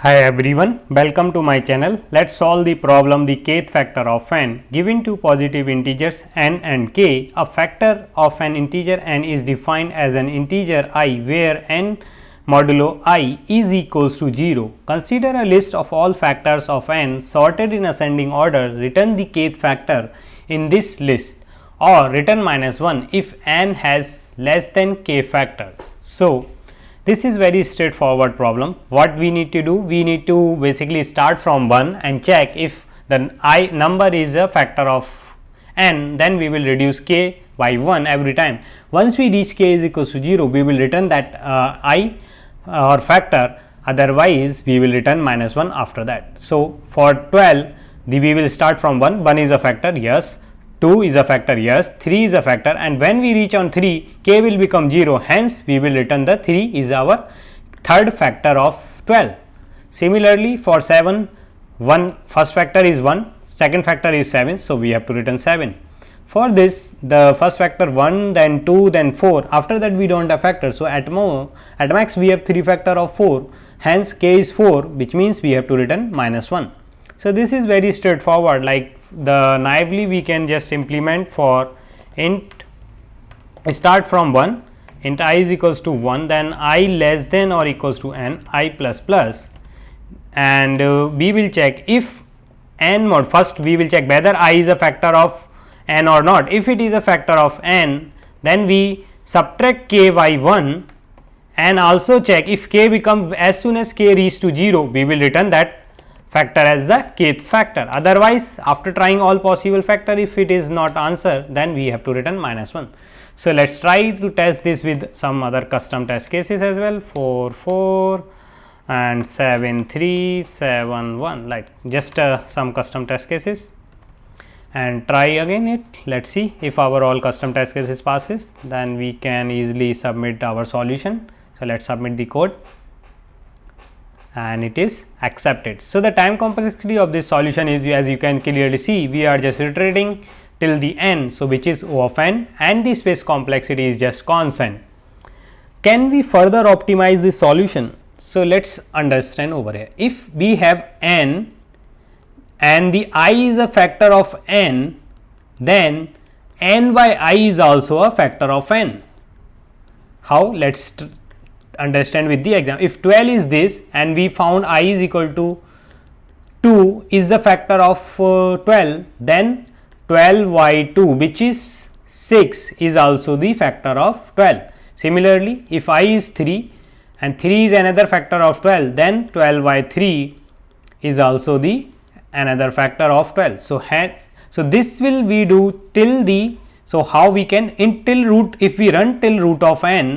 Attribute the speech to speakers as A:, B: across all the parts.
A: Hi everyone, welcome to my channel. Let's solve the problem the kth factor of n. Given two positive integers n and k, a factor of an integer n is defined as an integer I where n modulo I is equals to 0. Consider a list of all factors of n sorted in ascending order. Return the kth factor in this list or return -1 if n has less than k factors. So, this is very straightforward problem. What we need to do? We need to basically start from 1 and check if the I number is a factor of n, then we will reduce k by 1 every time. Once we reach k is equals to 0, we will return that I or factor, otherwise we will return -1 after that. So, for 12 we will start from 1 is a factor, yes, 2 is a factor, yes, 3 is a factor, and when we reach on 3 k will become 0, hence we will return the 3 is our third factor of 12. Similarly, for 7 first factor is 1, second factor is 7, so we have to return 7. For this, the first factor 1, then 2, then 4, after that we do not have factor, so at max we have 3 factor of 4, hence k is 4, which means we have to return -1. So, this is very straightforward, like the naively we can just implement for int start from 1, int I is equals to 1, then I less than or equals to n I plus plus, and we will check if n mod, first we will check whether I is a factor of n or not. If it is a factor of n, then we subtract k by 1 and also check if k become, as soon as k reach to 0, we will return that factor as the kth factor. Otherwise, after trying all possible factor, if it is not answer, then we have to return -1. So, let us try to test this with some other custom test cases as well, 4 4 and 7 3 7 1, like just some custom test cases, and try again it. Let us see if our all custom test cases passes, then we can easily submit our solution. So, let us submit the code and it is accepted. So, the time complexity of this solution is, as you can clearly see, we are just iterating till the n, so which is O of n, and the space complexity is just constant. Can we further optimize this solution? So, let us understand over here. If we have n and the I is a factor of n, then n by I is also a factor of n. How? Let us understand with the example. If 12 is this and we found I is equal to 2 is the factor of 12, then 12 by 2, which is 6, is also the factor of 12. Similarly, if I is 3 and 3 is another factor of 12, then 12 by 3 is also the another factor of 12. So, hence, so this will we do till the, so how we can in till root, if we run till root of n,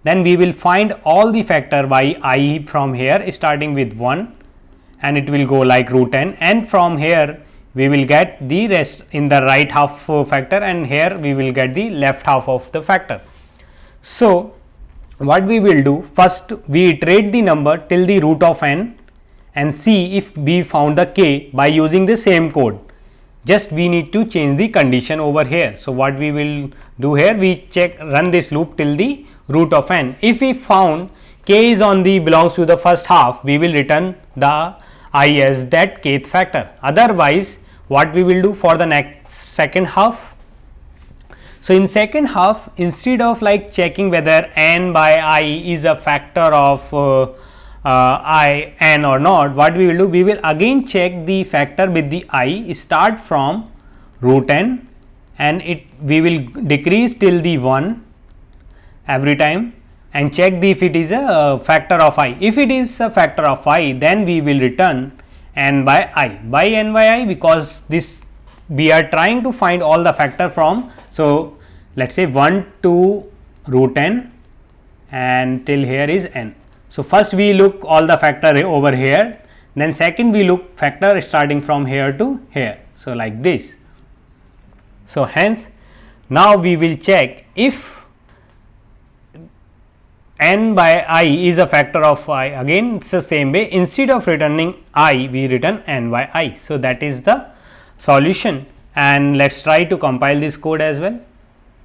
A: then we will find all the factor by I from here starting with 1 and it will go like root n, and from here we will get the rest in the right half factor, and here we will get the left half of the factor. So, what we will do, first we iterate the number till the root of n and see if we found the k by using the same code. Just we need to change the condition over here. So, what we will do here, we check, run this loop till the root of n. If we found k is on the belongs to the first half, we will return the I as that kth factor. Otherwise, what we will do for the next second half? So, in second half, instead of like checking whether n by I is a factor of I n or not, what we will do? We will again check the factor with the I, start from root n, and we will decrease till the 1 every time and check if it is a factor of I. If it is a factor of I, then we will return n by I. By n by I, because this we are trying to find all the factor from, so let us say 1 to root n and till here is n. So, first we look all the factor over here, then second we look factor starting from here to here. So, like this. So, hence now we will check if n by I is a factor of I. Again, it's the same way, instead of returning I, we return n by I. So, that is the solution, and let us try to compile this code as well.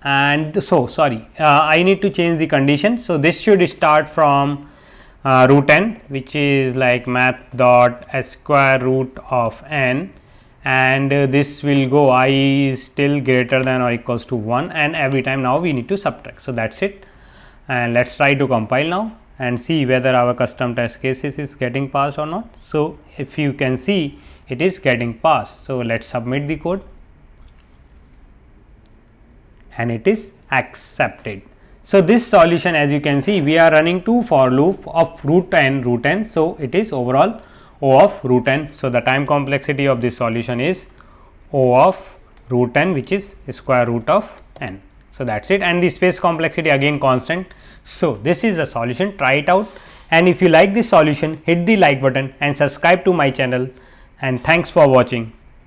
A: And so, sorry, I need to change the condition. So, this should start from root n, which is like math dot s square root of n, and this will go I is still greater than or equals to 1, and every time now we need to subtract. So, that is it, and let us try to compile now and see whether our custom test cases is getting passed or not. So, if you can see, it is getting passed. So, let us submit the code and it is accepted. So, this solution, as you can see, we are running two for loop of root n. So, it is overall O of root n. So, the time complexity of this solution is O of root n, which is square root of n. So, that is it, and the space complexity again constant. So, this is the solution. Try it out, and if you like this solution, hit the like button and subscribe to my channel, and thanks for watching.